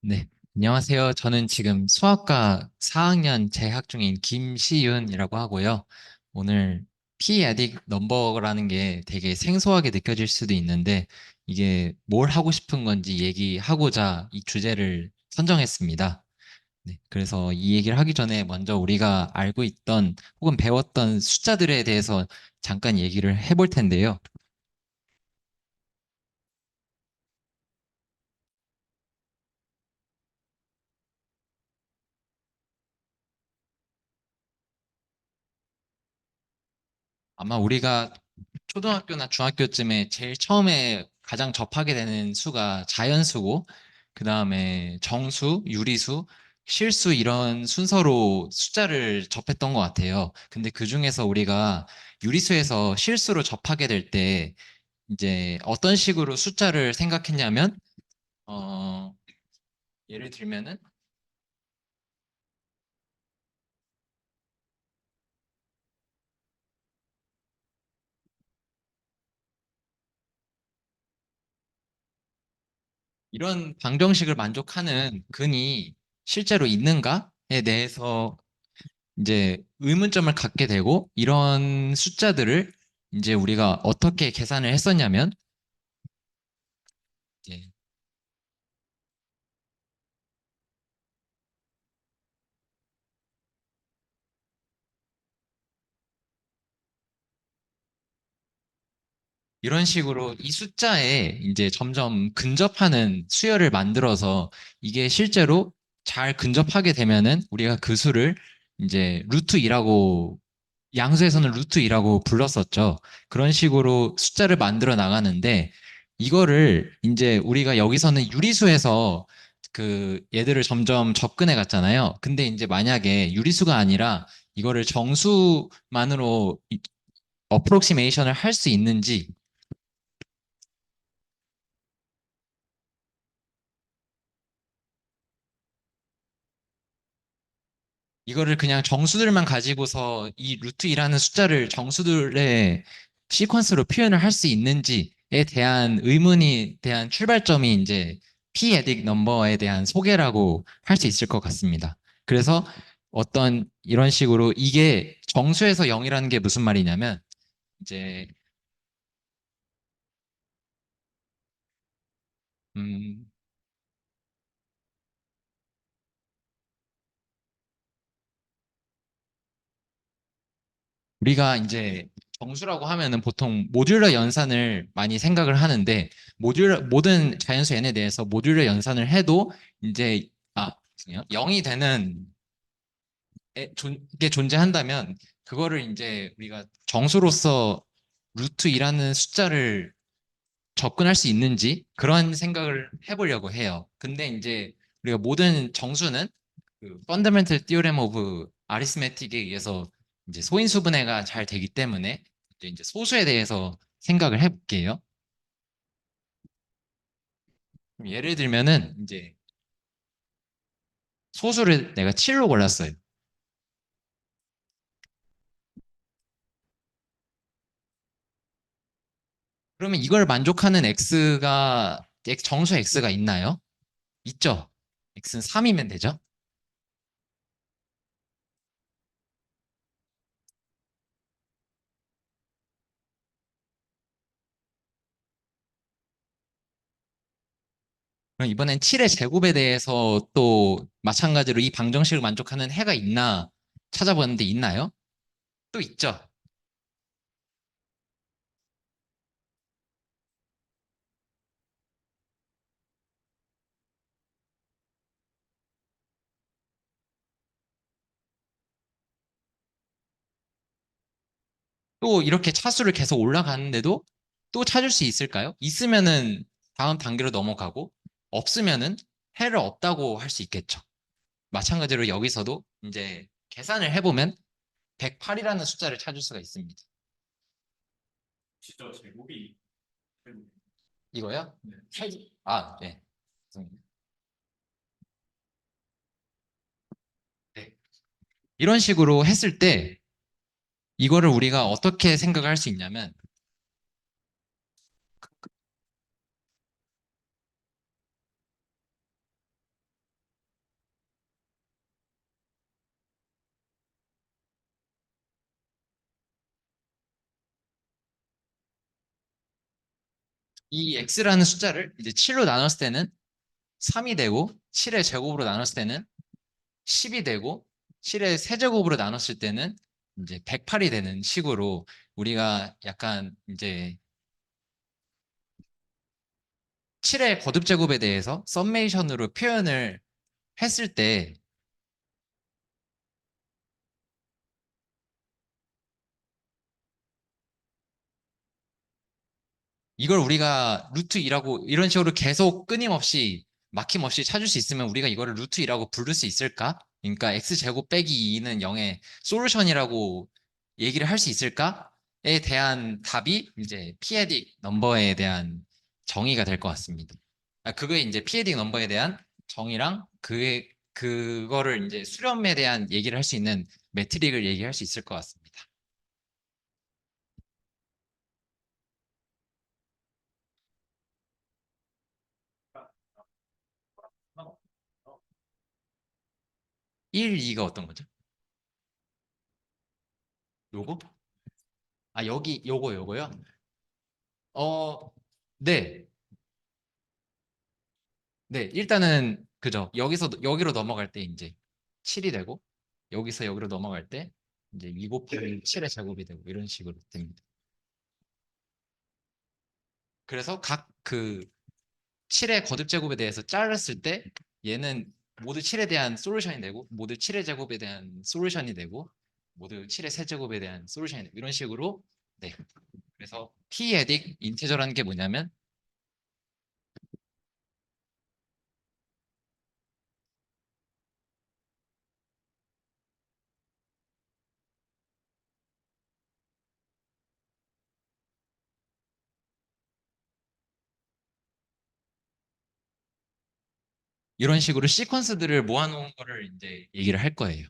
네, 안녕하세요. 저는 지금 수학과 4학년 재학 중인 김시윤이라고 하고요. 오늘 P-에딕 넘버라는 게 되게 생소하게 느껴질 수도 있는데 이게 뭘 하고 싶은 건지 얘기하고자 이 주제를 선정했습니다. 네, 그래서 이 얘기를 하기 전에 먼저 우리가 알고 있던 혹은 배웠던 숫자들에 대해서 잠깐 얘기를 해볼 텐데요. 아마 우리가 초등학교나 중학교쯤에 제일 처음에 가장 접하게 되는 수가 자연수고, 그 다음에 정수, 유리수, 실수 이런 순서로 숫자를 접했던 것 같아요. 근데 그 중에서 우리가 유리수에서 실수로 접하게 될 때, 이제 어떤 식으로 숫자를 생각했냐면, 어, 예를 들면은 이런 방정식을 만족하는 근이 실제로 있는가에 대해서 이제 의문점을 갖게 되고 이런 숫자들을 이제 우리가 어떻게 계산을 했었냐면 이제 이런 식으로 이 숫자에 이제 점점 근접하는 수열을 만들어서 이게 실제로 잘 근접하게 되면은 우리가 그 수를 이제 루트 2라고 양수에서는 루트 2라고 불렀었죠. 그런 식으로 숫자를 만들어 나가는데 이거를 이제 우리가 여기서는 유리수에서 그 얘들을 점점 접근해 갔잖아요. 근데 이제 만약에 유리수가 아니라 이거를 정수만으로 어프록시메이션을 할 수 있는지 이거를 그냥 정수들만 가지고서 이 루트 2라는 숫자를 정수들의 시퀀스로 표현을 할 수 있는지에 대한 의문이 대한 출발점이 이제 p-에딕 넘버에 대한 소개라고 할 수 있을 것 같습니다. 그래서 어떤 이런 식으로 이게 정수에서 0이라는 게 무슨 말이냐면 이제 음, 우리가 이제 정수라고 하면은 보통 모듈러 연산을 많이 생각을 하는데 모든 자연수 n에 대해서 모듈러 연산을 해도 이제 0이 되는 게 존재한다면 그거를 이제 우리가 정수로서 루트 2라는 숫자를 접근할 수 있는지 그런 생각을 해보려고 해요. 근데 이제 우리가 모든 정수는 그 펀더멘털 티오렘 오브 아리스메틱에 의해서 이제 소인수분해가 잘 되기 때문에 이제 소수에 대해서 생각을 해볼게요. 예를 들면은 이제 소수를 내가 7로 골랐어요. 그러면 이걸 만족하는 정수 x가 있나요? 있죠. x는 3이면 되죠. 그럼 이번엔 7의 제곱에 대해서 또 마찬가지로 이 방정식을 만족하는 해가 있나 찾아보는데 있나요? 또 있죠. 또 이렇게 차수를 계속 올라가는데도 또 찾을 수 있을까요? 있으면은 다음 단계로 넘어가고 없으면은 해를 없다고 할 수 있겠죠. 마찬가지로 여기서도 이제 계산을 해보면 108이라는 숫자를 찾을 수가 있습니다. 진짜 제곱이 이거요? 네. 네. 죄송합니다. 네. 이런 식으로 했을 때 이거를 우리가 어떻게 생각할 수 있냐면 이 x라는 숫자를 이제 7로 나눴을 때는 3이 되고 7의 제곱으로 나눴을 때는 10이 되고 7의 세제곱으로 나눴을 때는 이제 108이 되는 식으로 우리가 약간 이제 7의 거듭제곱에 대해서 썸메이션으로 표현을 했을 때 이걸 우리가 루트 2라고 이런 식으로 계속 끊임없이 막힘없이 찾을 수 있으면 우리가 이거를 루트 2라고 부를 수 있을까? 그러니까 x제곱 빼기 2는 0의 솔루션이라고 얘기를 할 수 있을까?에 대한 답이 이제 피에딕 넘버에 대한 정의가 될 것 같습니다. 그게 이제 피에딕 넘버에 대한 정의랑 그거를 이제 수렴에 대한 얘기를 할 수 있는 매트릭을 얘기할 수 있을 것 같습니다. 1, 2가 어떤 거죠? 요거? 여기 요거요? 어, 네. 네. 일단은 그죠. 여기서 여기로 넘어갈 때 이제 7이 되고 여기서 여기로 넘어갈 때 이제 2 곱하기 7의 제곱이 되고 이런 식으로 됩니다. 그래서 각 그 7의 거듭 제곱에 대해서 자르을 때 얘는 모두 7에 대한 솔루션이 되고 모두 7의 제곱에 대한 솔루션이 되고 모두 7의 세제곱에 대한 솔루션이 되고 이런 식으로 네. 그래서 p-에딕 인티저라는 게 뭐냐면 이런 식으로 시퀀스들을 모아놓은 거를 이제 얘기를 할 거예요.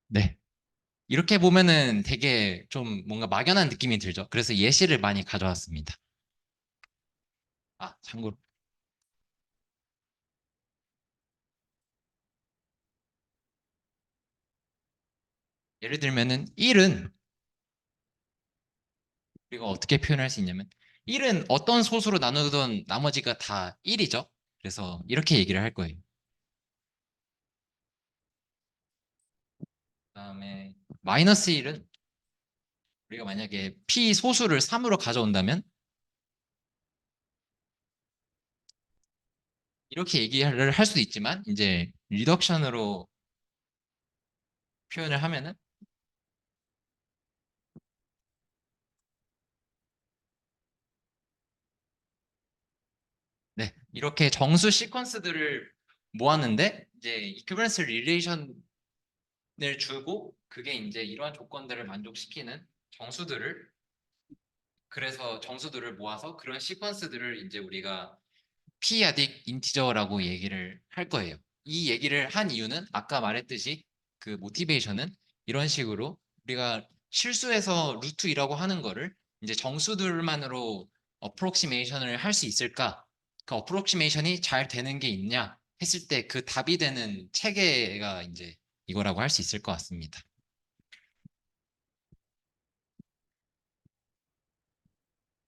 네. 이렇게 보면은 되게 좀 뭔가 막연한 느낌이 들죠. 그래서 예시를 많이 가져왔습니다. 참고로. 예를 들면은 1은 우리가 어떻게 표현할 수 있냐면 1은 어떤 소수로 나누던 나머지가 다 1이죠. 그래서 이렇게 얘기를 할 거예요. 그다음에 마이너스 1은 우리가 만약에 p 소수를 3으로 가져온다면 이렇게 얘기를 할 수도 있지만 이제 리덕션으로 표현을 하면은 네, 이렇게 정수 시퀀스들을 모았는데 이제 이큐버넌스 릴레이션을 주고 그게 이제 이러한 조건들을 만족시키는 정수들을 그래서 정수들을 모아서 그런 시퀀스들을 이제 우리가 피아딕 인티저라고 얘기를 할 거예요. 이 얘기를 한 이유는 아까 말했듯이 그 모티베이션은 이런 식으로 우리가 실수해서 루트 2라고 하는 거를 이제 정수들만으로 어프록시메이션을 할 수 있을까? 그 어프록시메이션이 잘 되는 게 있냐 했을 때 그 답이 되는 체계가 이제 이거라고 할 수 있을 것 같습니다.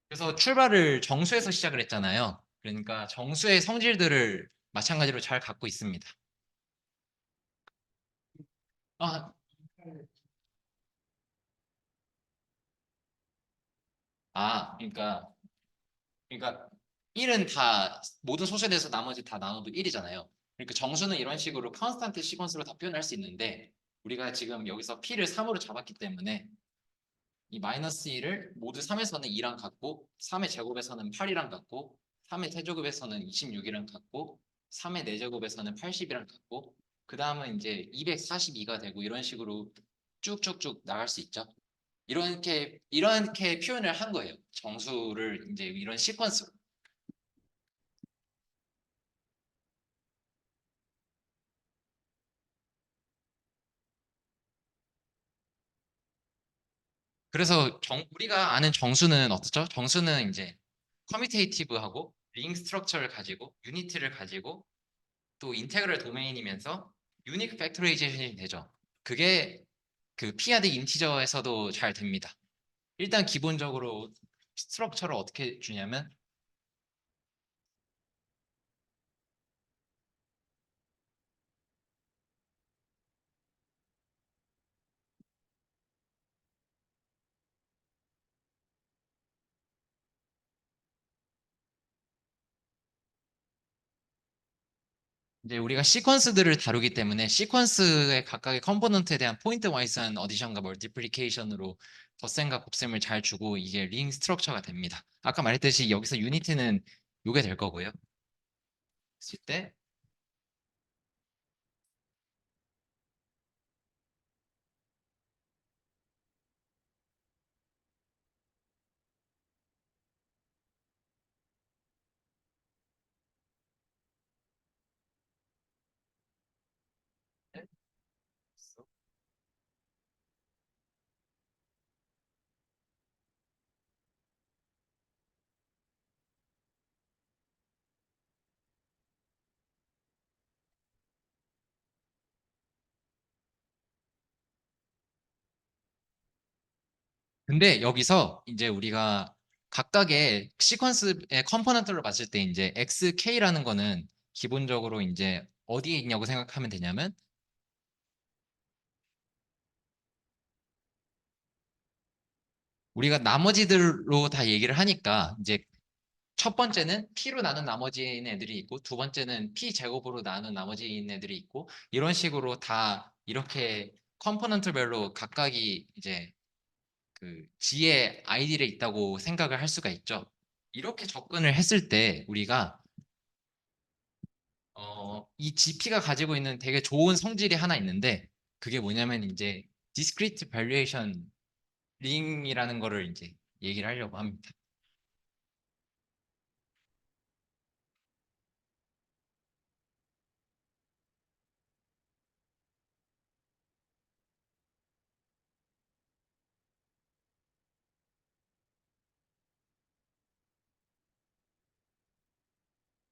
그래서 출발을 정수에서 시작을 했잖아요. 그러니까 정수의 성질들을 마찬가지로 잘 갖고 있습니다. 아, 그러니까 1은 다 모든 소수에 대해서 나머지 다 나눠도 1이잖아요. 그러니까 정수는 이런 식으로 컨스탄트 시퀀스로 다 표현할 수 있는데 우리가 지금 여기서 p를 3으로 잡았기 때문에 이 마이너스 1을 모두 3에서는 2랑 같고 3의 제곱에서는 8이랑 같고 3의 세제곱에서는 26이랑 같고 3의 4제곱에서는 80이랑 같고 그 다음은 이제 242가 되고 이런 식으로 쭉쭉쭉 나갈 수 있죠. 이렇게 표현을 한 거예요. 정수를, 이제 이런 시퀀스로. 그래서 우리가 아는 정수는 어떻죠? 정수는 이제 커뮤테이티브하고 링 스트럭처를 가지고 유니티를 가지고 또 인테그럴 도메인이면서 유니크 팩토라이제이션이 되죠. 그게 그 p-hard 인티저에서도 잘 됩니다. 일단 기본적으로 스트럭처를 어떻게 주냐면 이제 우리가 시퀀스들을 다루기 때문에 시퀀스의 각각의 컴포넌트에 대한 포인트 와이스한 어디션과 멀티플리케이션으로 덧셈과 곱셈을 잘 주고 이게 링 스트럭처가 됩니다. 아까 말했듯이 여기서 유니티는 요게 될 거고요. 했을 때 근데 여기서 이제 우리가 각각의 시퀀스의 컴포넌트를 봤을 때 이제 XK라는 거는 기본적으로 이제 어디에 있냐고 생각하면 되냐면 우리가 나머지들로 다 얘기를 하니까 이제 첫 번째는 P로 나눈 나머지인 애들이 있고 두 번째는 P 제곱으로 나눈 나머지인 애들이 있고 이런 식으로 다 이렇게 컴포넌트별로 각각이 이제 그 G의 아이디에 있다고 생각을 할 수가 있죠. 이렇게 접근을 했을 때 우리가 이 GP가 가지고 있는 되게 좋은 성질이 하나 있는데 그게 뭐냐면 이제 discrete valuation ring이라는 거를 이제 얘기를 하려고 합니다.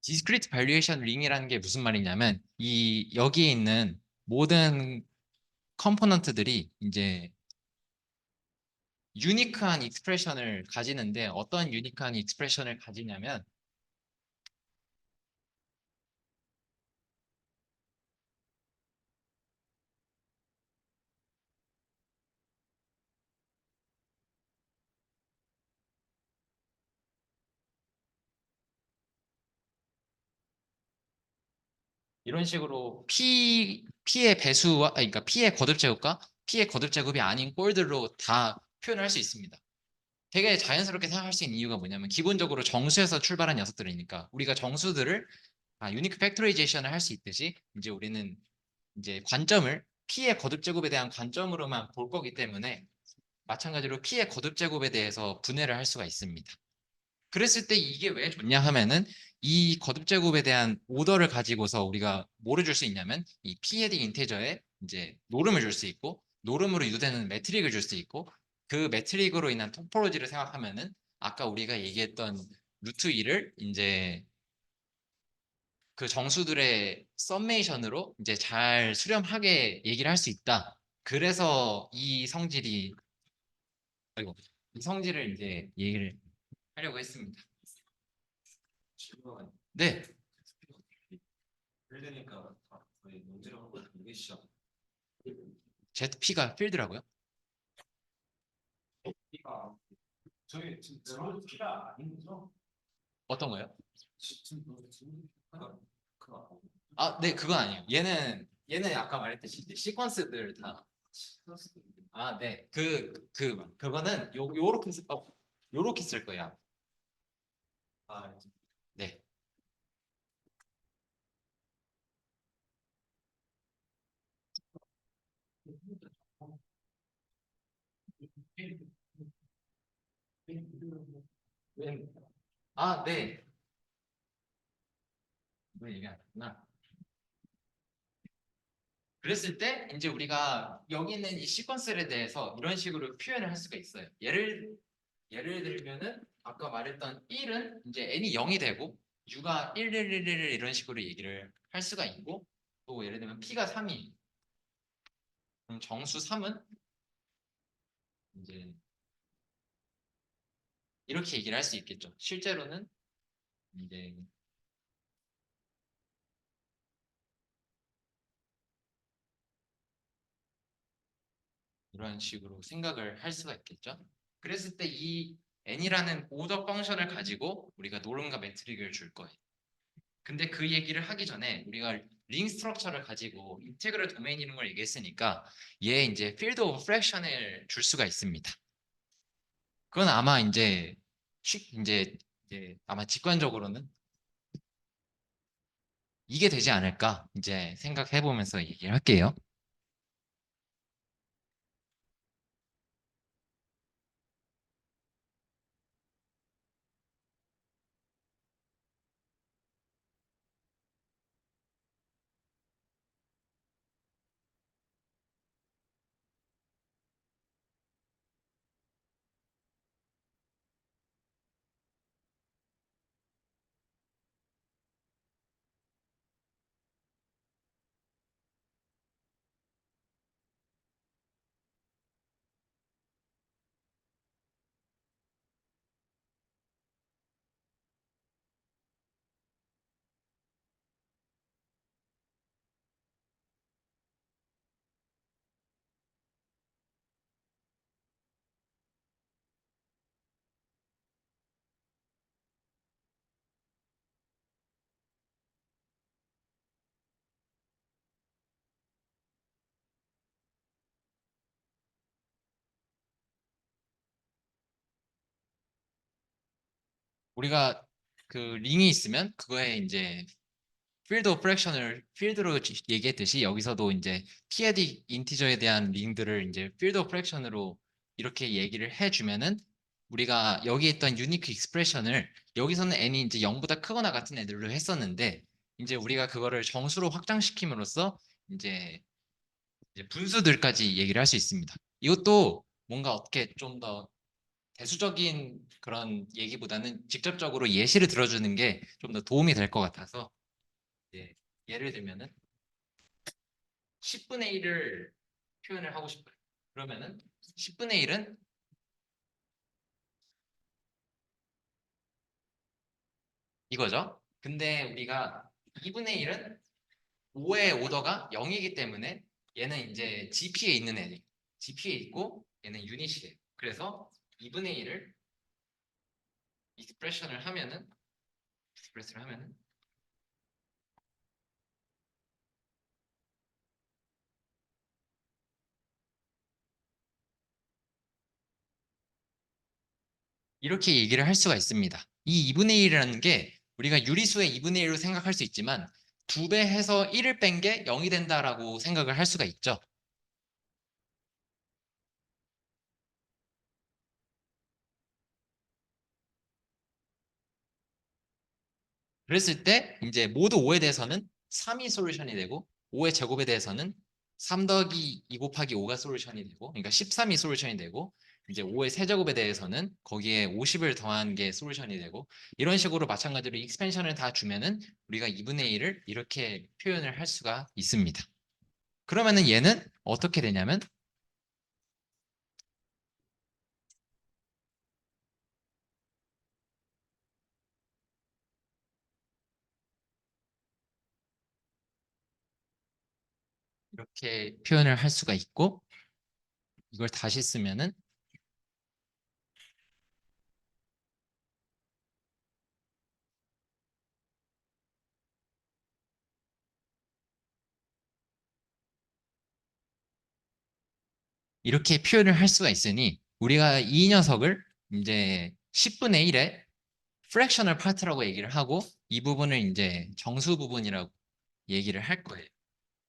discrete valuation ring이라는 게 무슨 말이냐면 이 여기에 있는 모든 컴포넌트들이 이제 유니크한 익스프레션을 가지는데 어떤 유니크한 익스프레션을 가지냐면 이런 식으로 P의 배수와 그러니까 P의 거듭 제곱과 P의 거듭 제곱이 아닌 꼴들로 다 표현을 할 수 있습니다. 되게 자연스럽게 생각할 수 있는 이유가 뭐냐면 기본적으로 정수에서 출발한 녀석들이니까 우리가 정수들을 유니크 팩토라이제이션을 할 수 있듯이 이제 우리는 이제 관점을 P의 거듭 제곱에 대한 관점으로만 볼 거기 때문에 마찬가지로 P의 거듭 제곱에 대해서 분해를 할 수가 있습니다. 그랬을 때 이게 왜 좋냐 하면은 이 거듭 제곱에 대한 오더를 가지고서 우리가 뭐를 줄 수 있냐면 이 P 헤딩 인테저에 이제 노름을 줄 수 있고 노름으로 유도되는 매트릭을 줄 수 있고 그 매트릭으로 인한 토포로지를 생각하면은 아까 우리가 얘기했던 루트 2를 이제 그 정수들의 썸메이션으로 이제 잘 수렴하게 얘기를 할 수 있다. 그래서 이 성질이 아이고 이 성질을 이제 얘기를 하려고 했습니다. 네. 필드니까 거의 문제를 하고 있는 게 시작. ZP가 필드라고요? P가 저희 지금 P가 아닌 거죠? 어떤 거요? 지금 네, 그건 아니에요. 얘는 아까 말했듯이 시퀀스들 다. 네. 그거는 요렇게 쓸 거야. 네. 네. 이거 얘기 안 했구나. 그랬을 때 이제 우리가 여기 있는 이 시퀀스에 대해서 이런 식으로 표현을 할 수가 있어요. 예를 들면은 아까 말했던 1은 이제 n이 0이 되고 u가 1, 1, 1, 1 이런 식으로 얘기를 할 수가 있고 또 예를 들면 p가 3이 그럼 정수 3은 이제 이렇게 얘기를 할 수 있겠죠. 실제로는 이제 이런 식으로 생각을 할 수가 있겠죠. 그랬을 때 이 n이라는 오더 펑션을 가지고 우리가 노름과 매트릭을 줄 거예요. 근데 그 얘기를 하기 전에 우리가 링 스트럭처를 가지고 인테그럴 도메인 이런 걸 얘기했으니까 얘 이제 필드 오브 프랙션을 줄 수가 있습니다. 그건 아마 이제 아마 직관적으로는 이게 되지 않을까 이제 생각해 보면서 얘기를 할게요. 우리가 그 링이 있으면 그거에 이제 필드 오브 프랙션을 필드로 얘기했듯이 여기서도 이제 p에디 인티저에 대한 링들을 이제 필드 오브 프랙션으로 이렇게 얘기를 해주면은 우리가 여기 있던 유니크 익스프레션을 여기서는 n이 이제 0보다 크거나 같은 애들로 했었는데 이제 우리가 그거를 정수로 확장시킴으로써 이제 분수들까지 얘기를 할 수 있습니다. 이것도 뭔가 어떻게 좀 더 대수적인 그런 얘기보다는 직접적으로 예시를 들어주는 게 좀 더 도움이 될 것 같아서 예, 예를 들면은 10분의 1을 표현을 하고 싶어요. 그러면은 10분의 1은 이거죠. 근데 우리가 2분의 1은 5의 오더가 0이기 때문에 얘는 이제 GP에 있는 애들. GP에 있고 얘는 유닛이에요. 그래서 2분의 1을 익스프레스를 하면은 이렇게 얘기를 할 수가 있습니다. 이 2분의 1이라는 게 우리가 유리수의 2분의 1로 생각할 수 있지만 2배 해서 1을 뺀 게 0이 된다라고 생각을 할 수가 있죠. 그랬을 때 이제 모두 5에 대해서는 3이 솔루션이 되고 5의 제곱에 대해서는 3 더하기 2 곱하기 5가 솔루션이 되고 그러니까 13이 솔루션이 되고 이제 5의 세제곱에 대해서는 거기에 50을 더한 게 솔루션이 되고 이런 식으로 마찬가지로 익스펜션을 다 주면은 우리가 2분의 1을 이렇게 표현을 할 수가 있습니다. 그러면은 얘는 어떻게 되냐면 이렇게 표현을 할 수가 있고 이걸 다시 쓰면은 이렇게 표현을 할 수가 있으니 우리가 이 녀석을 이제 10분의 1의 프랙셔널 파트라고 얘기를 하고 이 부분을 이제 정수 부분이라고 얘기를 할 거예요.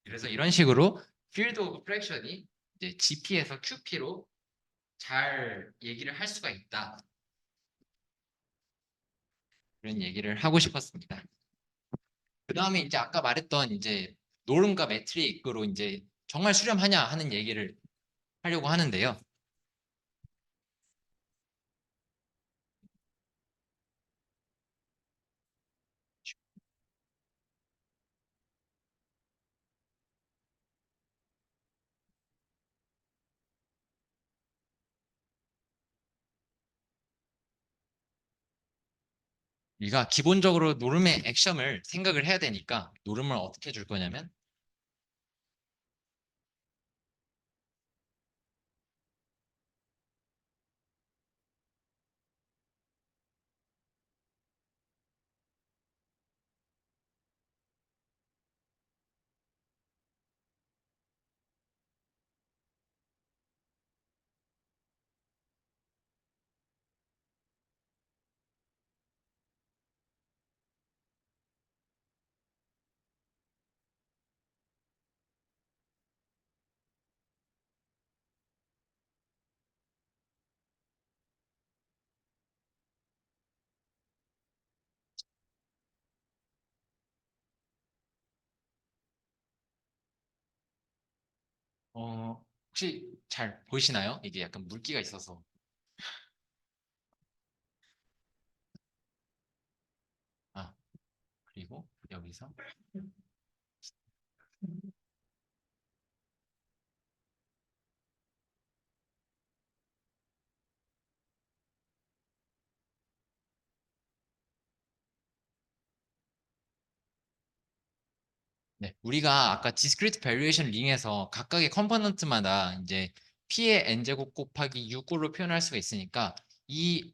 그래서 이런 식으로 필드 오브 프랙션이 이제 GP에서 QP로 잘 얘기를 할 수가 있다. 그런 얘기를 하고 싶었습니다. 그 다음에 이제 아까 말했던 이제 노름과 매트릭으로 이제 정말 수렴하냐 하는 얘기를 하려고 하는데요. 우리가 기본적으로 노름의 액션을 생각을 해야 되니까 노름을 어떻게 줄 거냐면 혹시 잘 보이시나요? 이게 약간 물기가 있어서 아 그리고 여기서 네, 우리가 아까 discrete valuation 링에서 각각의 컴포넌트마다 이제 p의 n제곱 곱하기 6으로 표현할 수가 있으니까 이,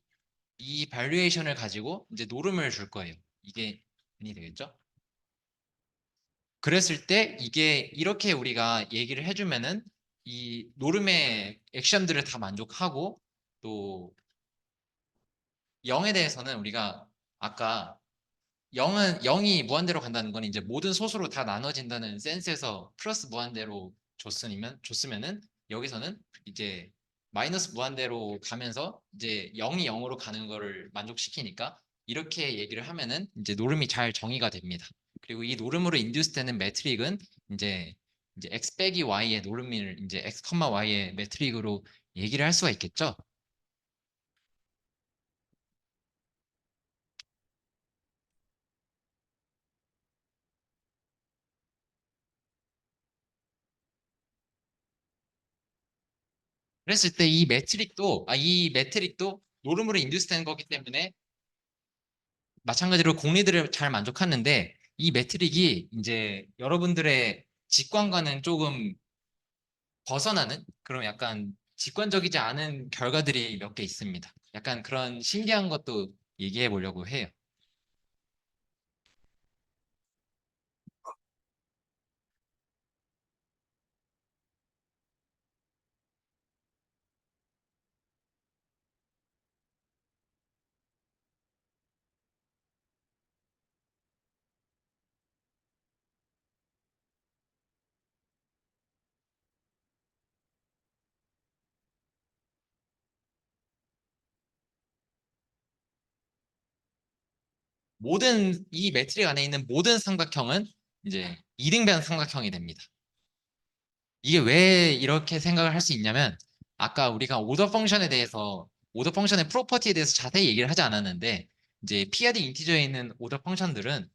이 valuation을 가지고 이제 노름을 줄 거예요. 이게 이 되겠죠? 그랬을 때 이게 이렇게 우리가 얘기를 해주면은 이 노름의 액션들을 다 만족하고 또 0에 대해서는 우리가 아까 0이 무한대로 간다는 건 이제 모든 소수로 다 나눠진다는 센스에서 플러스 무한대로 줬으면은 여기서는 이제 마이너스 무한대로 가면서 이제 0이 0으로 가는 거를 만족시키니까 이렇게 얘기를 하면은 이제 노름이 잘 정의가 됩니다. 그리고 이 노름으로 인듀스 되는 매트릭은 이제 x 빼기 y의 노름을 이제 x, y의 매트릭으로 얘기를 할 수가 있겠죠. 그랬을 때 이 매트릭도 노름으로 인듀스 되는 거기 때문에 마찬가지로 공리들을 잘 만족하는데 이 매트릭이 이제 여러분들의 직관과는 조금 벗어나는 그런 약간 직관적이지 않은 결과들이 몇 개 있습니다. 약간 그런 신기한 것도 얘기해 보려고 해요. 모든 이 매트릭 안에 있는 모든 삼각형은 이제 이등변 삼각형이 됩니다. 이게 왜 이렇게 생각을 할 수 있냐면 아까 우리가 오더 펑션의 프로퍼티에 대해서 자세히 얘기를 하지 않았는데 이제 PID 인티저에 있는 오더 펑션들은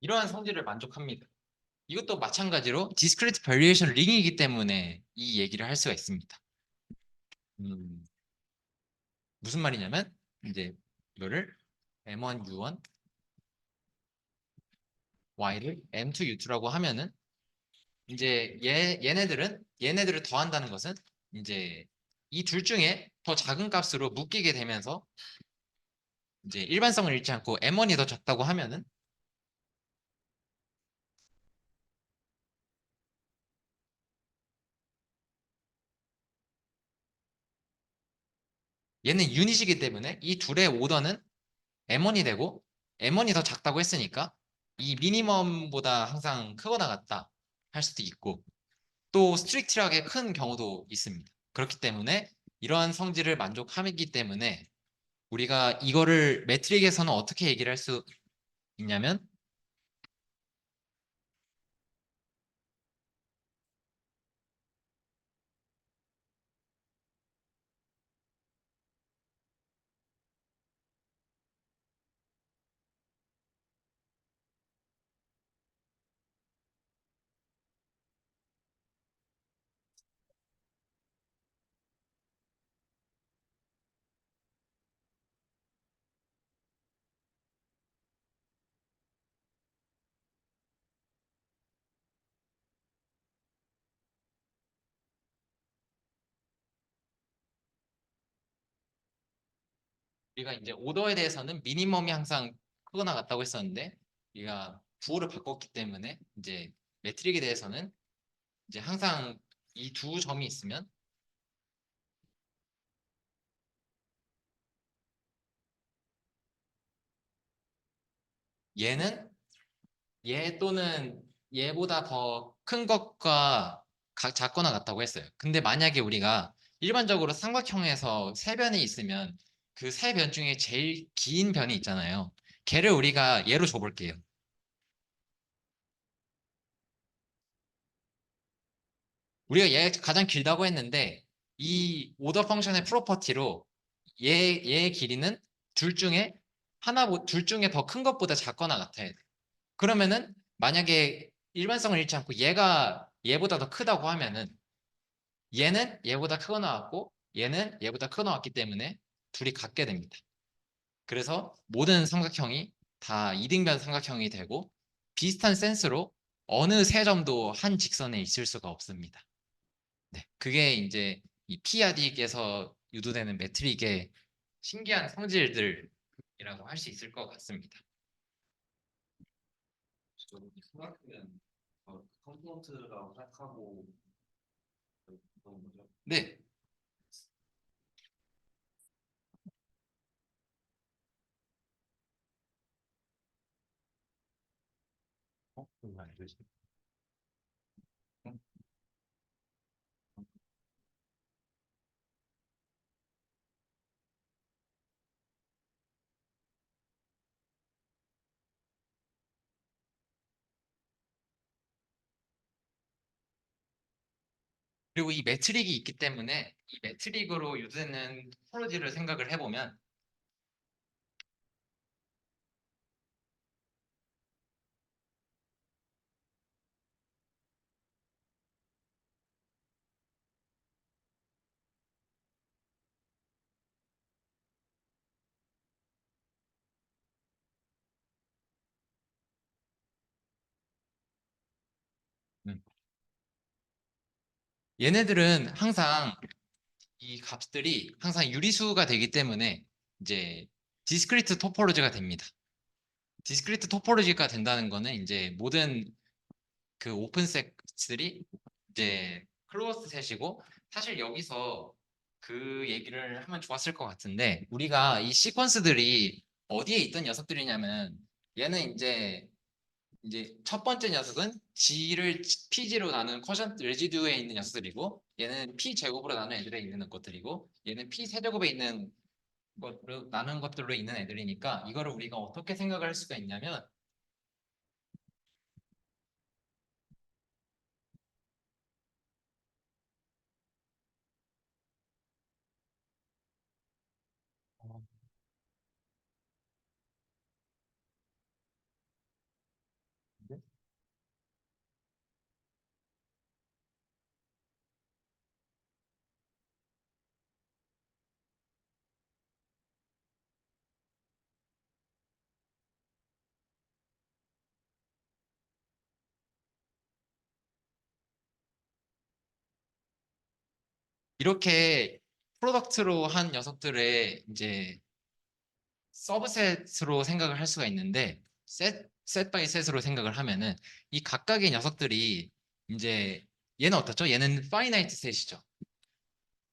이러한 성질을 만족합니다. 이것도 마찬가지로 discrete variation 링이기 때문에 이 얘기를 할 수가 있습니다. 음, 무슨 말이냐면 이제 이거를 M1, U1, Y를 M2, U2라고 하면은 이제 얘네들을 더한다는 것은 이제 이 둘 중에 더 작은 값으로 묶이게 되면서 이제 일반성을 잃지 않고 M1이 더 작다고 하면은 얘는 유닛이기 때문에 이 둘의 오더는 M1이 되고 M1이 더 작다고 했으니까 이 미니멈보다 항상 크거나 같다 할 수도 있고 또 스트릭트하게 큰 경우도 있습니다. 그렇기 때문에 이러한 성질을 만족하기 때문에 우리가 이거를 매트릭에서는 어떻게 얘기를 할 수 있냐면 우리가 이제 오더에 대해서는 미니멈이 항상 크거나 같다고 했었는데 우리가 부호를 바꿨기 때문에 이제 매트릭에 대해서는 이제 항상 이 두 점이 있으면 얘는 얘 또는 얘보다 더 큰 것과 작거나 같다고 했어요. 근데 만약에 우리가 일반적으로 삼각형에서 세 변이 있으면 그 세 변 중에 제일 긴 변이 있잖아요. 걔를 우리가 얘로 줘볼게요. 우리가 얘 가장 길다고 했는데 이 오더 펑션의 프로퍼티로 얘의 길이는 둘 중에 둘 중에 더 큰 것보다 작거나 같아야 돼. 그러면은 만약에 일반성을 잃지 않고 얘가 얘보다 더 크다고 하면은 얘는 얘보다 크거 나왔고 얘는 얘보다 크거 나왔기 때문에 둘이 같게 됩니다. 그래서 모든 삼각형이 다 이등변 삼각형이 되고 비슷한 센스로 어느 세 점도 한 직선에 있을 수가 없습니다. 네, 그게 이제 이 피아딕에서 유도되는 매트릭의 신기한 성질들이라고 할 수 있을 것 같습니다. 저는 생각하면 컴포넌트라고 생각하고 그런 거죠. 네, 그건 알려주세요. 그리고 이 매트릭이 있기 때문에 이 매트릭으로 유도되는 토포로지를 생각을 해보면 음, 얘네들은 항상 이 값들이 항상 유리수가 되기 때문에 이제 디스크리트 토포로지가 됩니다. 디스크리트 토포로지가 된다는 거는 이제 모든 그 오픈 셋들이 이제 클로즈 셋이고 사실 여기서 그 얘기를 하면 좋았을 것 같은데 우리가 이 시퀀스들이 어디에 있던 녀석들이냐면 얘는 이제 첫 번째 녀석은 G를 PG로 나눈 쿼션트 레지듀에 있는 녀석들이고 얘는 P 제곱으로 나눈 애들에 있는 것들이고 얘는 P 세제곱에 있는 것으로 나눈 것들로 있는 애들이니까 이거를 우리가 어떻게 생각을 할 수가 있냐면 어, 네? 이렇게 프로덕트로 한 녀석들의 이제 서브셋으로 생각을 할 수가 있는데 셋 바이 셋으로 생각을 하면은 이 각각의 녀석들이 이제 얘는 어떻죠? 얘는 파이나이트 셋이죠.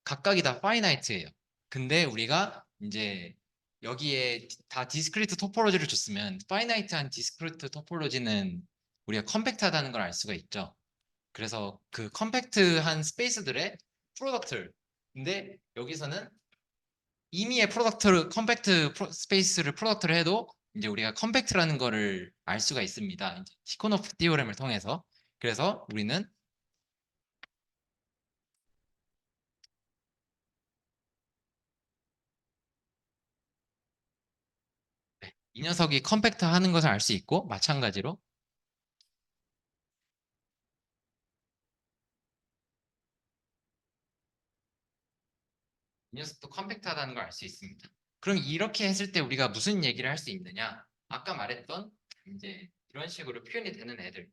각각이 다 파이나이트예요. 근데 우리가 이제 여기에 다 디스크리트 토포로지를 줬으면 파이나이트한 디스크리트 토포로지는 우리가 컴팩트하다는 걸 알 수가 있죠. 그래서 그 컴팩트한 스페이스들의 프로덕트를 근데 여기서는 이미의 프로덕트를 스페이스를 프로덕트를 해도 이제 우리가 컴팩트라는 거를 알 수가 있습니다. 이제 티코노프 티오렘을 통해서. 그래서 우리는 네, 이 녀석이 컴팩트하는 것을 알 수 있고 마찬가지로 이 녀석도 컴팩트하다는 걸 알 수 있습니다. 그럼 이렇게 했을 때 우리가 무슨 얘기를 할 수 있느냐? 아까 말했던 이제 이런 식으로 표현이 되는 애들.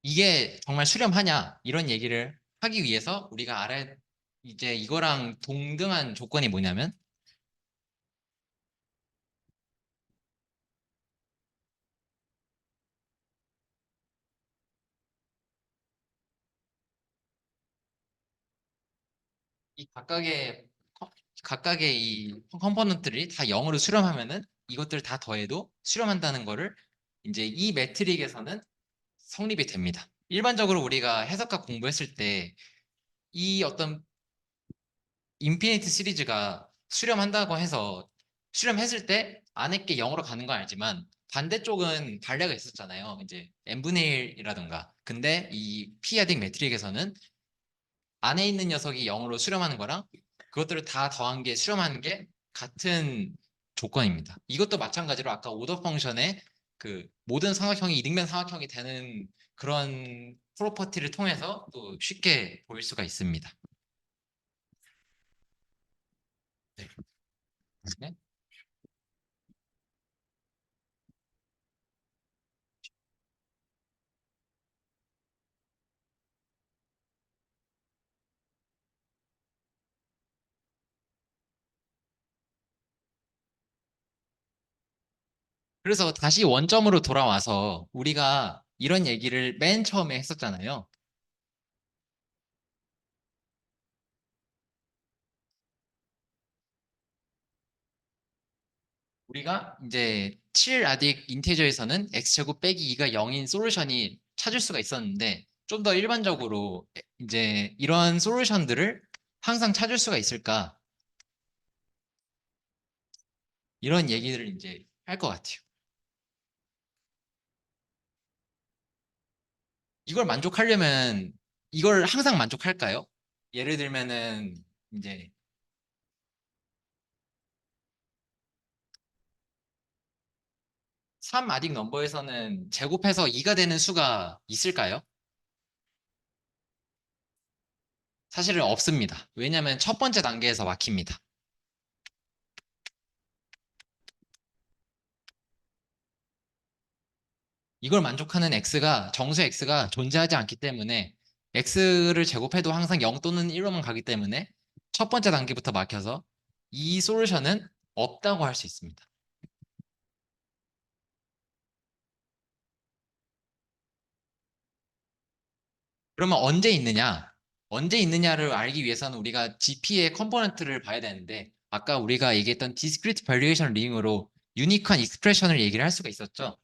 이게 정말 수렴하냐? 이런 얘기를 하기 위해서 우리가 알아야 이제 이거랑 동등한 조건이 뭐냐면 이 각각의 이 컴포넌트들이 다 0으로 수렴하면은 이것들 다 더해도 수렴한다는 거를 이제 이 매트릭에서는 성립이 됩니다. 일반적으로 우리가 해석학 공부했을 때 이 어떤 인피니트 시리즈가 수렴한다고 해서 수렴했을 때 안에 게 0으로 가는 건 알지만 반대쪽은 반례가 있었잖아요. 이제 n분의 1이라든가. 근데 이 피아딕 매트릭에서는 안에 있는 녀석이 0으로 수렴하는 거랑 그것들을 다 더한 게 수렴하는 게 같은 조건입니다. 이것도 마찬가지로 아까 오더 펑션의 그 모든 삼각형이 이등변 삼각형이 되는 그런 프로퍼티를 통해서 또 쉽게 보일 수가 있습니다. 네. 네. 그래서 다시 원점으로 돌아와서 우리가 이런 얘기를 맨 처음에 했었잖아요. 우리가 이제 7아딕 인티저에서는 x제곱 빼기 2가 0인 솔루션이 찾을 수가 있었는데 좀 더 일반적으로 이제 이런 솔루션들을 항상 찾을 수가 있을까? 이런 얘기를 이제 할 것 같아요. 이걸 만족하려면 이걸 항상 만족할까요? 예를 들면은 이제 3아딕 넘버에서는 제곱해서 2가 되는 수가 있을까요? 사실은 없습니다. 왜냐하면 첫 번째 단계에서 막힙니다. 이걸 만족하는 x가 정수 x가 존재하지 않기 때문에 x를 제곱해도 항상 0 또는 1로만 가기 때문에 첫 번째 단계부터 막혀서 이 솔루션은 없다고 할 수 있습니다. 그러면 언제 있느냐? 언제 있느냐를 알기 위해서는 우리가 GP의 컴포넌트를 봐야 되는데 아까 우리가 얘기했던 discrete valuation 링으로 유니크한 익스프레션을 얘기를 할 수가 있었죠.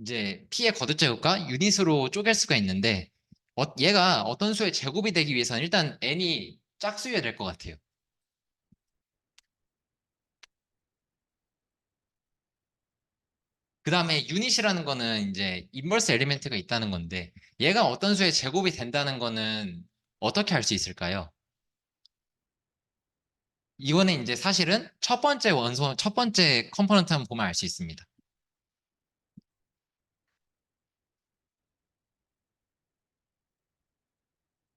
이제 P의 거듭제곱과 유닛으로 쪼갤 수가 있는데 얘가 어떤 수의 제곱이 되기 위해서는 일단 n이 짝수여야 될 것 같아요. 그 다음에 유닛이라는 거는 이제 인버스 엘리멘트가 있다는 건데 얘가 어떤 수의 제곱이 된다는 거는 어떻게 알 수 있을까요? 이거는 이제 사실은 첫 번째 컴포넌트 한번 보면 알 수 있습니다.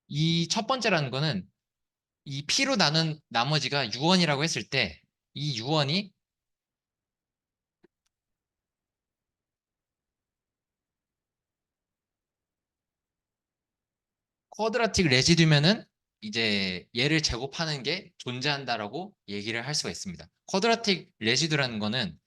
이 첫 번째라는 거는 이 P로 나눈 나머지가 U1이라고 했을 때 이 U1이 쿼드라틱 레지듀면은 이제 얘를 제곱하는 게 존재한다라고 얘기를 할 수가 있습니다. 쿼드라틱 레시드라는 거는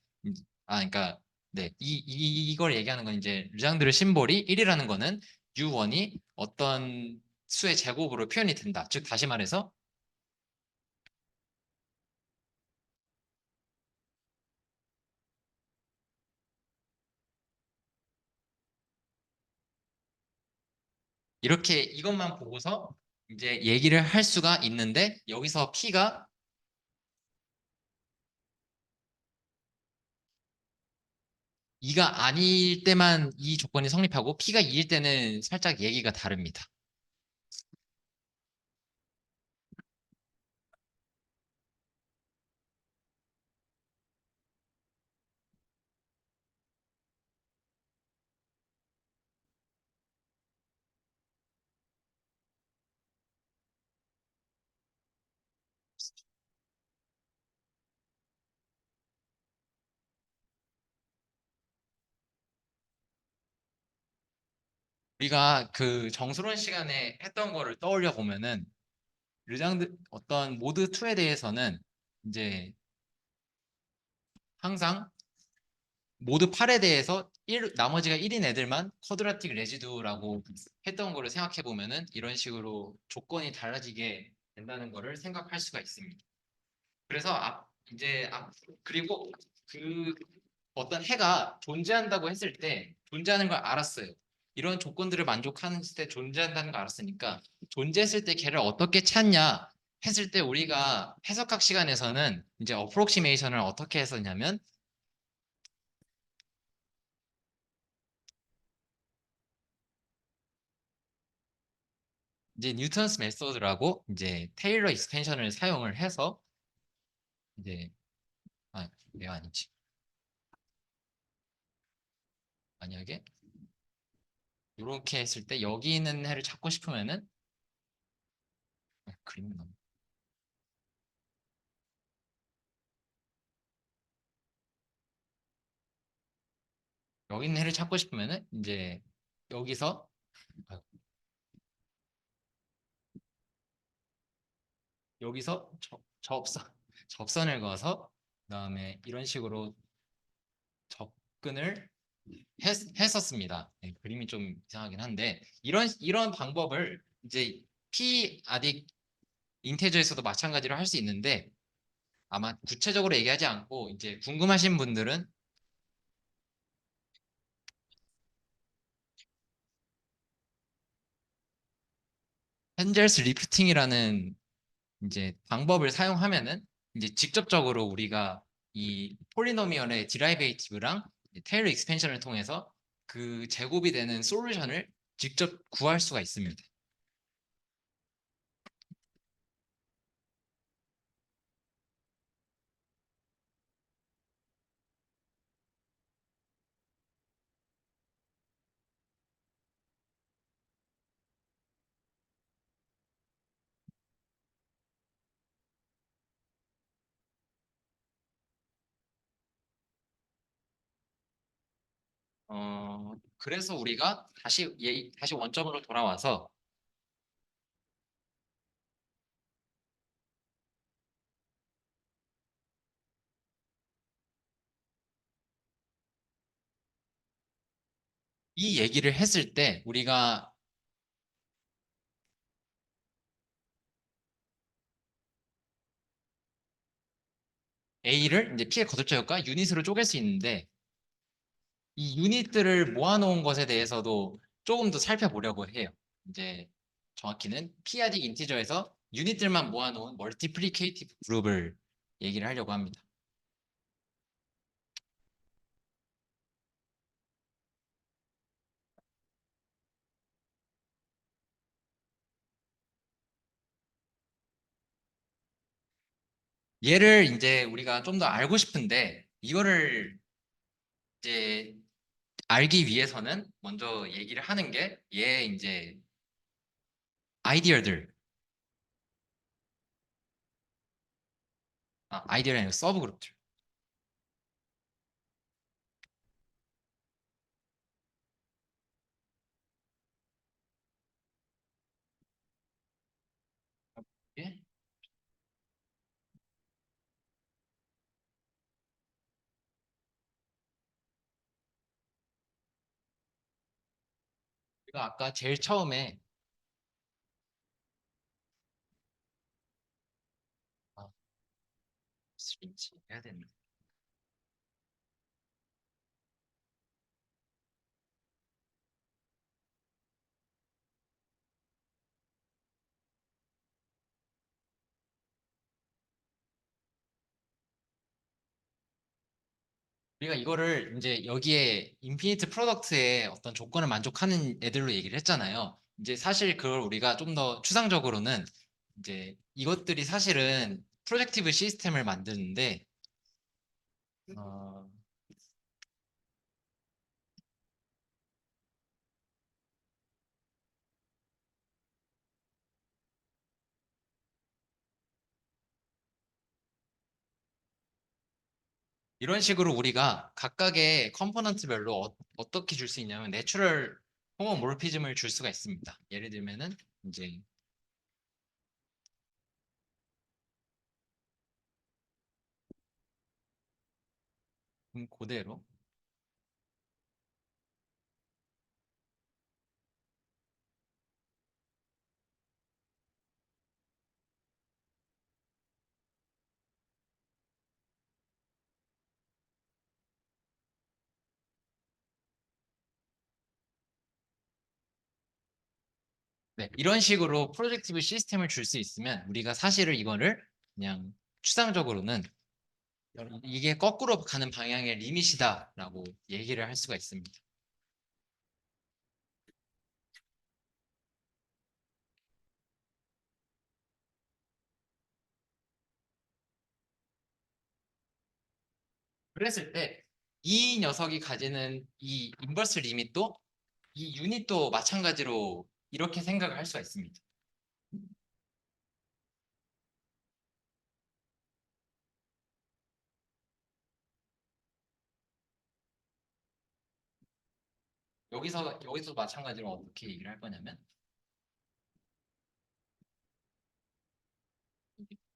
그러니까 네, 이걸 얘기하는 건 이제 르장드르 심볼이 1이라는 거는 U1이 어떤 수의 제곱으로 표현이 된다. 즉 다시 말해서 이렇게 이것만 보고서 이제 얘기를 할 수가 있는데 여기서 P가 2가 아닐 때만 이 조건이 성립하고 P가 2일 때는 살짝 얘기가 다릅니다. 우리가 그 정수론 시간에 했던 거를 떠올려 보면은 르장드 어떤 모드 2에 대해서는 이제 항상 모드 8에 대해서 나머지가 1인 애들만 쿼드라틱 레지두라고 했던 거를 생각해 보면은 이런 식으로 조건이 달라지게 된다는 거를 생각할 수가 있습니다. 그래서 그리고 그 어떤 해가 존재한다고 했을 때 존재하는 걸 알았어요. 이런 조건들을 만족하는 때 존재한다는 걸 알았으니까 존재했을 때 걔를 어떻게 찾냐 했을 때 우리가 해석학 시간에서는 이제 어프록시메이션을 어떻게 했었냐면 이제 뉴턴스 메소드라고 이제 테일러 익스텐션을 사용을 해서 이제 내가 아니지. 만약에 이렇게 했을 때 여기 있는 해를 찾고 싶으면은 그림 너무 여기 있는 해를 찾고 싶으면은 이제 여기서 아, 여기서 접선 접선을 그어서 그다음에 이런 식으로 접근을 했었습니다. 네, 그림이 좀 이상하긴 한데 이런 방법을 이제 p 아딕 인테저에서도 마찬가지로 할 수 있는데 아마 구체적으로 얘기하지 않고 이제 궁금하신 분들은 헨젤스 리프팅이라는 이제 방법을 사용하면은 이제 직접적으로 우리가 이 폴리노미얼의 디라이베이티브랑 테일러 익스펜션을 통해서 그 제곱이 되는 솔루션을 직접 구할 수가 있습니다. 그래서 우리가 다시 원점으로 돌아와서 이 얘기를 했을 때 우리가 A를 이제 P의 거듭자율과 유닛으로 쪼갤 수 있는데 이 유닛들을 모아놓은 것에 대해서도 조금 더 살펴보려고 해요. 이제 정확히는 피아딕 인티저에서 유닛들만 모아놓은 멀티플리케이티브 그룹을 얘기를 하려고 합니다. 얘를 이제 우리가 좀 더 알고 싶은데 이거를 이제 알기 위해서는 먼저 얘기를 하는 게 얘 이제 아이디어들 아이디어가 아니고 서브 그룹들 예? 우리가 아까 제일 처음에 아, 스위치 해야 되는데. 우리가 이거를 이제 여기에 인피니트 프로덕트의 어떤 조건을 만족하는 애들로 얘기를 했잖아요. 이제 사실 그걸 우리가 좀 더 추상적으로는 이제 이것들이 사실은 프로젝티브 시스템을 만드는데 어, 이런 식으로 우리가 각각의 컴포넌트별로 떻게 줄 수 있냐면 내추럴 호모모르피즘을 줄 수가 있습니다. 예를 들면은 이제 그대로 네, 이런 식으로 프로젝티브 시스템을 줄 수 있으면 우리가 사실은 이거를 그냥 추상적으로는 이게 거꾸로 가는 방향의 리밋이다라고 얘기를 할 수가 있습니다. 그랬을 때 이 녀석이 가지는 이 인버스 리밋도 이 유닛도 마찬가지로 이렇게 생각을 할 수가 있습니다. 여기서 마찬가지로 어떻게 얘기를 할 거냐면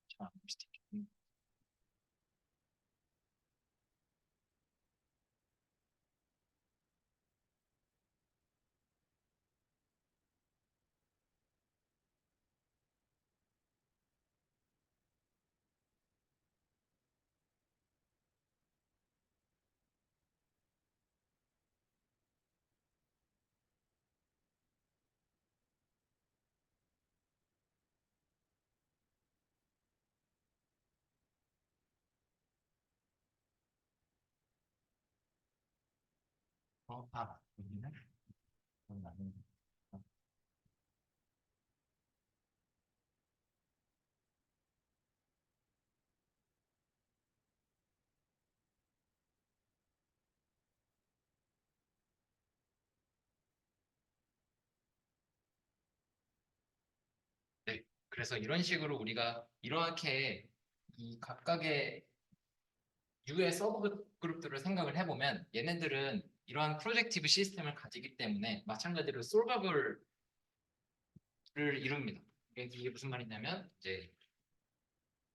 자, 여기는 나는 네. 그래서 이런 식으로 우리가 이렇게 이 각각의 U의 서브 그룹들을 생각을 해보면 얘네들은 이러한 프로젝티브 시스템을 가지기 때문에 마찬가지로 솔버블을 이룹니다. 이게 무슨 말이냐면 이제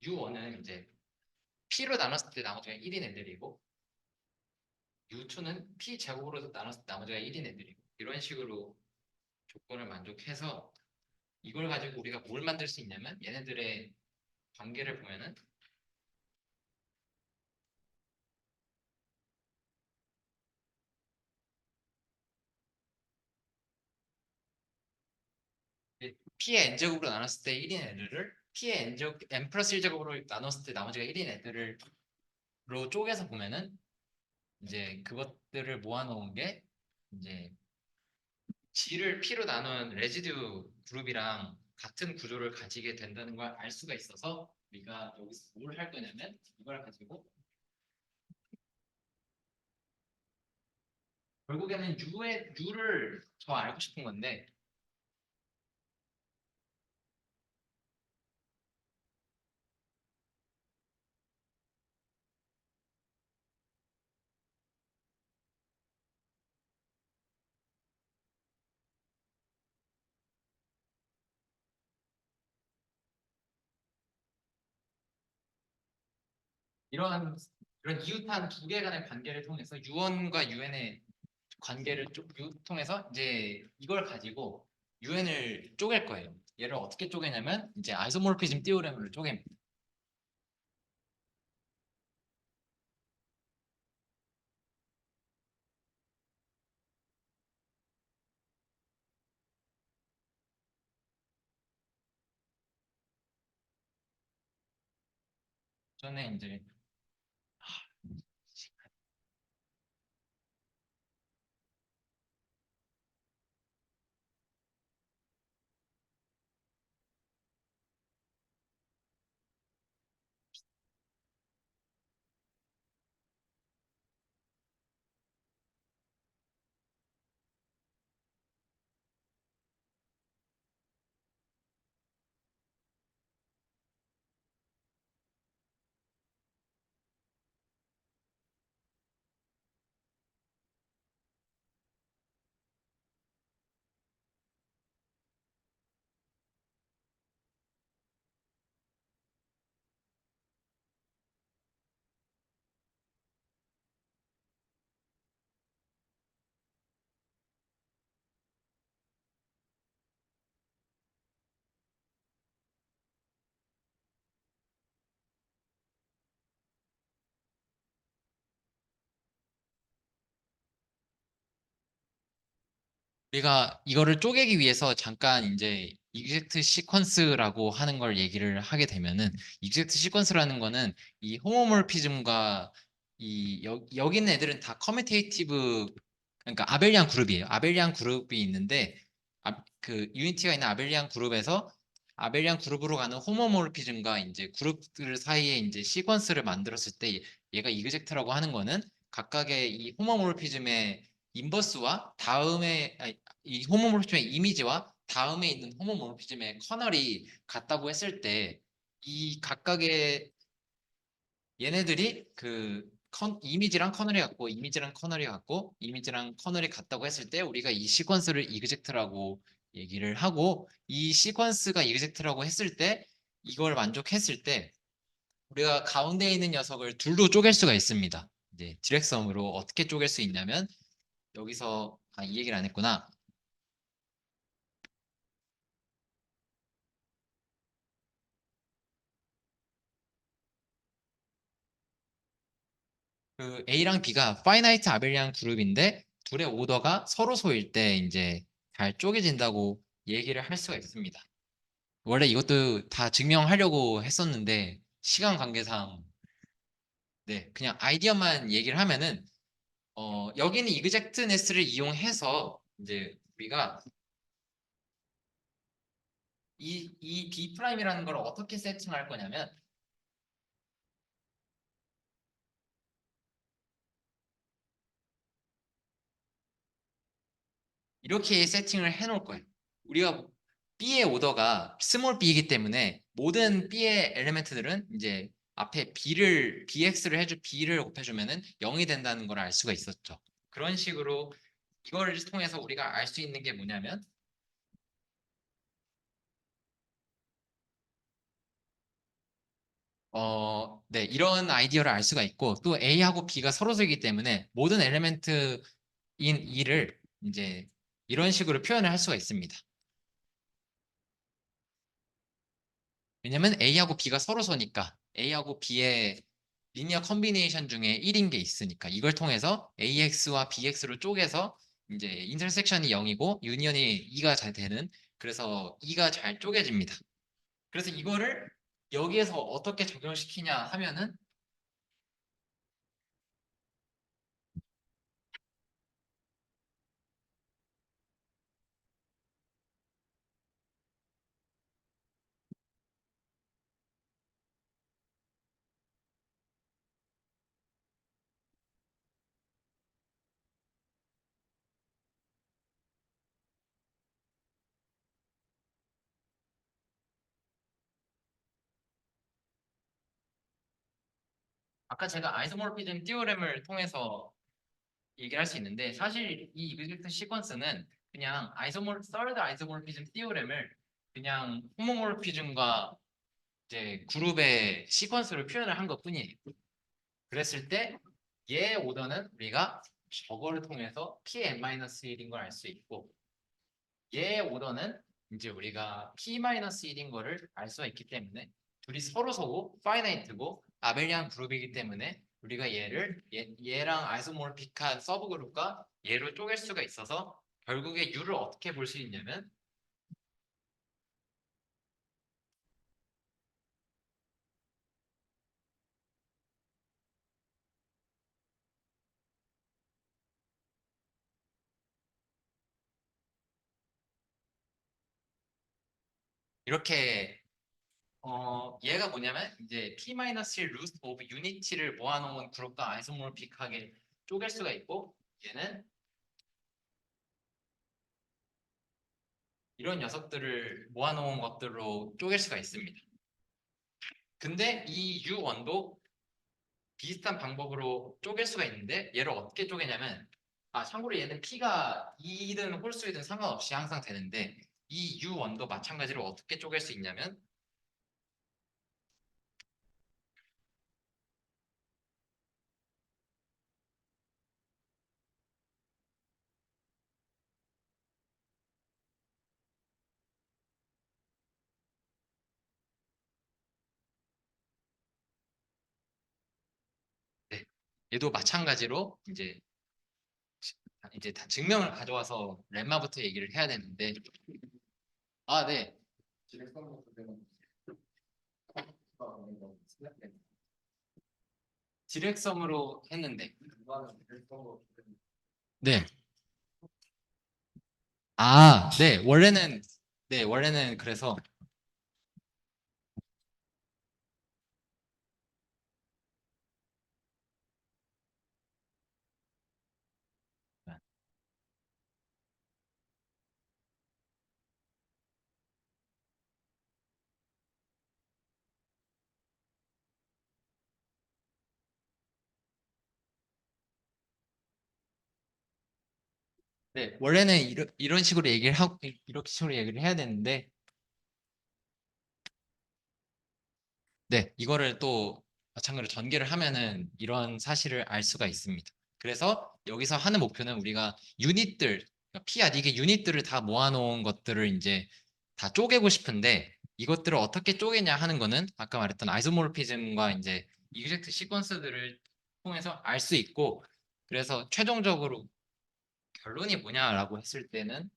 U1은 이제 P로 나눴을 때 나머지가 1인 애들이고 U2는 P 제곱으로 나눴을 때 나머지가 1인 애들이고 이런 식으로 조건을 만족해서 이걸 가지고 우리가 뭘 만들 수 있냐면 얘네들의 관계를 보면은 P의 n제곱으로 나눴을 때 1인 애들을 P의 n 플러스 1제곱으로 나눴을 때 나머지가 1인 애들을 로 쪼개서 보면은 이제 그것들을 모아놓은 게 이제 G를 P로 나눈 레지듀 그룹이랑 같은 구조를 가지게 된다는 걸 알 수가 있어서 우리가 여기서 뭘 할 거냐면 이걸 가지고 결국에는 U를 더 알고 싶은 건데 이런 이웃한 두 개 간의 관계를 통해서 U1과 UN의 관계를 통해서 이제 이걸 가지고 UN을 쪼갤 거예요. 얘를 어떻게 쪼개냐면 이제 아이소모르피즘 띠오렘으로 쪼갭니다. 전에 이제 우리가 이거를 쪼개기 위해서 잠깐 이제 이젝트 시퀀스라고 하는 걸 얘기를 하게 되면은 이젝트 시퀀스라는 거는 이 호모몰피즘과 여기 있는 애들은 다 커뮤테이티브 그러니까 아벨리안 그룹이에요. 아벨리안 그룹이 있는데 그 유니티가 있는 아벨리안 그룹에서 아벨리안 그룹으로 가는 호모몰피즘과 이제 그룹들 사이에 이제 시퀀스를 만들었을 때 얘가 이그젝트라고 하는 거는 각각의 이 호모몰피즘의 인버스와 다음에 이 호모모르피즘의 이미지와 다음에 있는 호모모르피즘의 커널이 같다고 했을 때 이 각각의 얘네들이 이미지랑 커널이 같고 이미지랑 커널이 같고 이미지랑 커널이 같다고 했을 때 우리가 이 시퀀스를 이그젝트라고 얘기를 하고 이 시퀀스가 이그젝트라고 했을 때 이걸 만족했을 때 우리가 가운데 있는 녀석을 둘로 쪼갤 수가 있습니다. 이제 디렉섬으로 어떻게 쪼갤 수 있냐면 여기서 이 얘기를 안 했구나. 그 A랑 B가 파이나이트 아벨리안 그룹인데 둘의 오더가 서로 소일 때 이제 잘 쪼개진다고 얘기를 할 수가 있습니다. 원래 이것도 다 증명하려고 했었는데 시간 관계상 네, 그냥 아이디어만 얘기를 하면은 여기는 이그젝트네스를 이용해서 이제 우리가 이 B 프라임이라는 걸 어떻게 세팅할 거냐면 이렇게 세팅을 해놓을 거예요. 우리가 B의 오더가 스몰 b이기 때문에 모든 B의 엘리멘트들은 이제 앞에 bx를 b를 곱해주면은 0이 된다는 걸 알 수가 있었죠. 그런 식으로 이거를 통해서 우리가 알 수 있는 게 뭐냐면 네, 이런 아이디어를 알 수가 있고 또 A하고 B가 서로 되기 때문에 모든 엘리멘트인 E를 이제 이런 식으로 표현을 할 수가 있습니다. 왜냐면 A하고 B가 서로 서니까 A하고 B의 리니어 컨비네이션 중에 1인 게 있으니까 이걸 통해서 AX와 BX로 쪼개서 이제 인터섹션이 0이고 유니언이 2가 잘 되는 그래서 2가 잘 쪼개집니다. 그래서 이거를 여기에서 어떻게 적용시키냐 하면은 아까 제가 아이소모르피즘 띠오렘을 통해서 얘기를 할 수 있는데 사실 이 이그젝트 시퀀스는 그냥 서드 아이소모르피즘 띠오렘을 그냥 호모모르피즘과 이제 그룹의 시퀀스를 표현을 한 것뿐이에요. 그랬을 때 얘의 오더는 우리가 저거를 통해서 Pn-1인 걸 알 수 있고 얘의 오더는 이제 우리가 P-1인 거를 알 수가 있기 때문에 둘이 서로 파이나이트고 아벨리안 그룹이기 때문에 우리가 얘랑 아이소모르픽한 서브그룹과 얘로 쪼갤 수가 있어서 결국에 U를 어떻게 볼 수 있냐면 이렇게 얘가 뭐냐면 이제 P-1 루트 오브 유니티를 모아놓은 그룹과 아이소모르픽하게 쪼갤 수가 있고 얘는 이런 녀석들을 모아놓은 것들로 쪼갤 수가 있습니다. 근데 이 U1도 비슷한 방법으로 쪼갤 수가 있는데 얘를 어떻게 쪼개냐면 참고로 얘는 P가 2든 홀수이든 상관없이 항상 되는데 이 U1도 마찬가지로 어떻게 쪼갤 수 있냐면 네, 얘도 마찬가지로 이제 다 증명을 가져와서 렘마부터 얘기를 해야 되는데 네. 디렉섬으로 했는데 네. 네. 원래는 그래서 네, 원래는 이런 식으로 얘기를 하고 이렇게 식으로 얘기를 해야 되는데 네, 이거를 또 마찬가지로 전개를 하면은 이런 사실을 알 수가 있습니다. 그래서 여기서 하는 목표는 우리가 유닛들, 그러니까 P-아딕의 유닛들을 다 모아놓은 것들을 이제 다 쪼개고 싶은데 이것들을 어떻게 쪼개냐 하는 거는 아까 말했던 아이소모르피즘과 이제 이그젝트 시퀀스들을 통해서 알 수 있고 그래서 최종적으로 결론이 뭐냐라고 했을 때는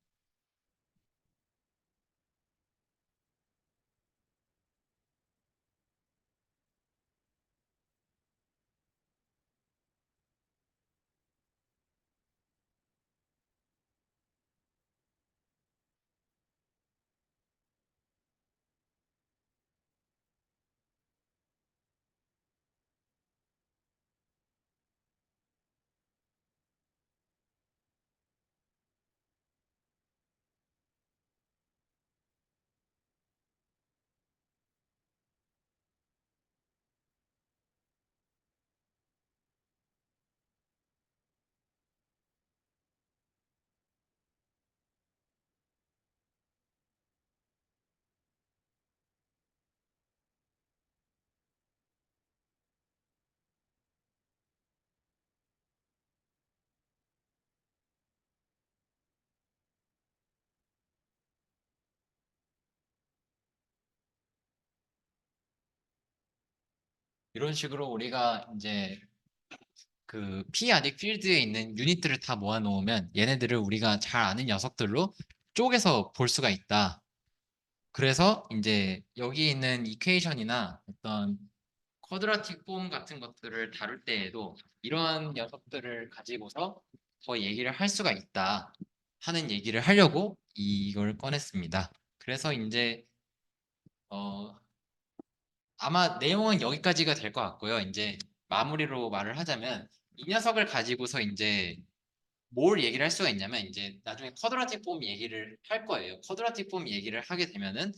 이런 식으로 우리가 이제 그 P-아딕 필드에 있는 유닛들을 다 모아놓으면 얘네들을 우리가 잘 아는 녀석들로 쪼개서 볼 수가 있다. 그래서 이제 여기 있는 이퀘이션이나 어떤 쿼드라틱 폼 같은 것들을 다룰 때에도 이런 녀석들을 가지고서 더 얘기를 할 수가 있다 하는 얘기를 하려고 이걸 꺼냈습니다. 그래서 이제 어, 아마 내용은 여기까지가 될 것 같고요. 이제 마무리로 말을 하자면 이 녀석을 가지고서 이제 뭘 얘기를 할 수가 있냐면 이제 나중에 쿼드라틱 폼 얘기를 할 거예요. 쿼드라틱 폼 얘기를 하게 되면은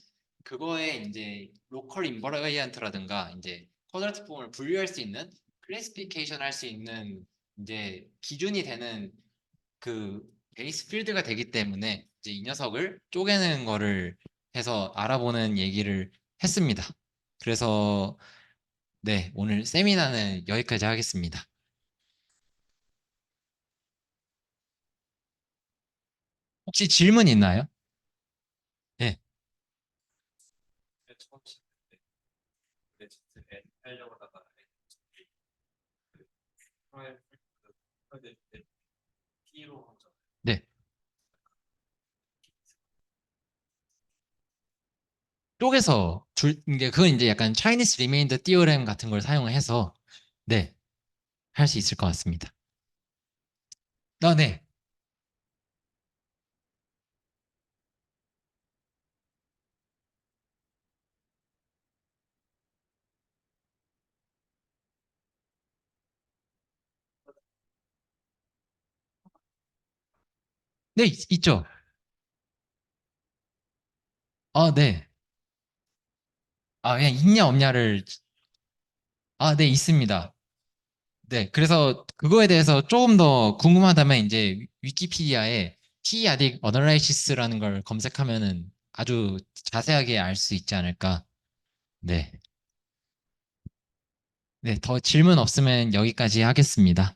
그거에 이제 로컬 인버리언트라든가 이제 쿼드라틱 폼을 분류할 수 있는 클래시피케이션 할 수 있는 이제 기준이 되는 그 베이스 필드가 되기 때문에 이제 이 녀석을 쪼개는 거를 해서 알아보는 얘기를 했습니다. 그래서 네, 오늘 세미나는 여기까지 하겠습니다. 혹시 질문 있나요? 네, 처음 시작할 때 Z 하려고 하다가 그 프라임 그 P로 하잖아요. 네. 쪽에서 이제 그건 이제 약간 차이니스 리메인더 띠어렘 같은 걸 사용해서 네, 할 수 있을 것 같습니다. 네. 네, 있죠. 네. 그냥 있냐 없냐를 네, 있습니다. 네, 그래서 그거에 대해서 조금 더 궁금하다면 이제 위키피디아에 P-adic analysis라는 걸 검색하면은 아주 자세하게 알 수 있지 않을까. 네. 네, 더 질문 없으면 여기까지 하겠습니다.